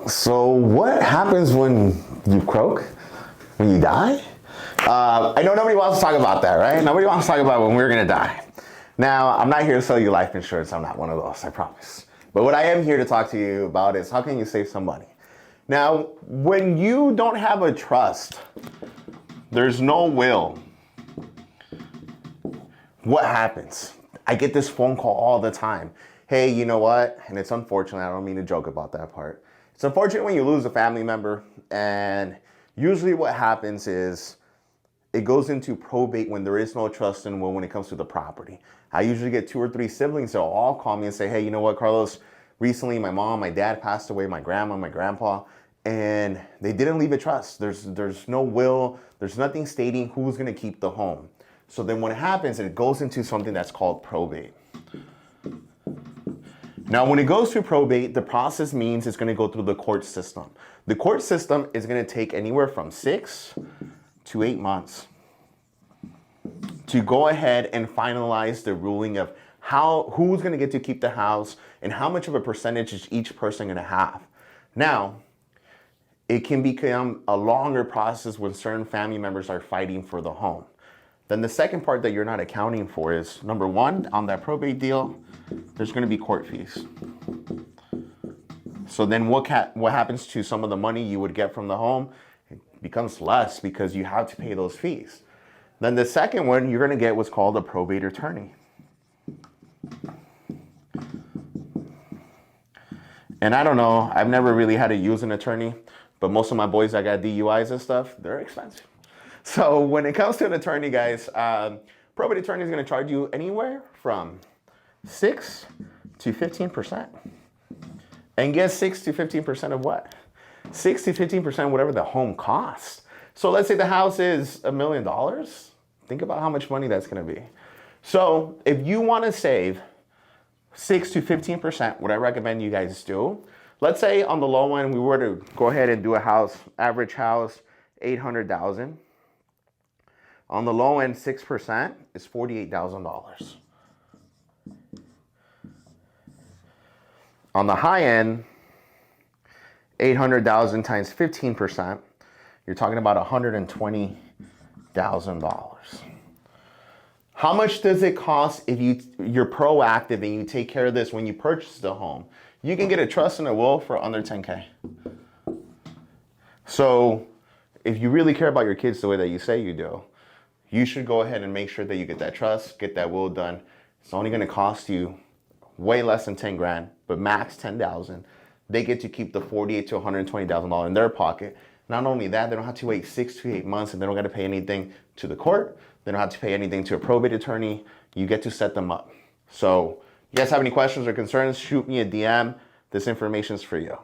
So what happens when you croak? When you die? I know nobody wants to talk about that, right? Nobody wants to talk about when we're gonna die. Now, I'm not here to sell you life insurance. I'm not one of those, I promise. But what I am here to talk to you about is how can you save some money? Now, when you don't have a trust, there's no will. What happens? I get this phone call all the time. Hey, you know what? And it's unfortunate, I don't mean to joke about that part. It's unfortunate when you lose a family member, and usually what happens is it goes into probate when there is no trust and will when it comes to the property. I usually get 2 or 3 siblings that will all call me and say, hey, you know what, Carlos? Recently, my mom, my dad passed away, my grandma, my grandpa, and they didn't leave a trust. There's no will. There's nothing stating who's going to keep the home. So then what happens, it goes into something that's called probate. Now, when it goes through probate, the process means it's going to go through the court system. The court system is going to take anywhere from 6 to 8 months to go ahead and finalize the ruling of who's going to get to keep the house and how much of a percentage is each person going to have. Now, it can become a longer process when certain family members are fighting for the home. Then the second part that you're not accounting for is, number one, on that probate deal, there's going to be court fees. So then what happens to some of the money you would get from the home? It becomes less because you have to pay those fees. Then the second one, you're going to get what's called a probate attorney. And I don't know, I've never really had to use an attorney, but most of my boys that got DUIs and stuff, they're expensive. So when it comes to an attorney, guys, probate attorney is going to charge you anywhere from 6 to 15%. And guess 6 to 15% of what? 6 to 15% of whatever the home costs. So let's say the house is $1 million. Think about how much money that's going to be. So if you want to save 6 to 15%, what I recommend you guys do, let's say on the low end, we were to go ahead and do a house, average house, $800,000. On the low end, 6% is $48,000. On the high end, 800,000 times 15%, you're talking about $120,000. How much does it cost if you're proactive and you take care of this when you purchase the home? You can get a trust and a will for under 10K. So if you really care about your kids the way that you say you do, you should go ahead and make sure that you get that trust, get that will done. It's only going to cost you way less than 10 grand, but max 10,000. They get to keep the $48,000 to $120,000 in their pocket. Not only that, they don't have to wait 6 to 8 months, and they don't got to pay anything to the court. They don't have to pay anything to a probate attorney. You get to set them up. So, you guys have any questions or concerns? Shoot me a DM. This information is for you.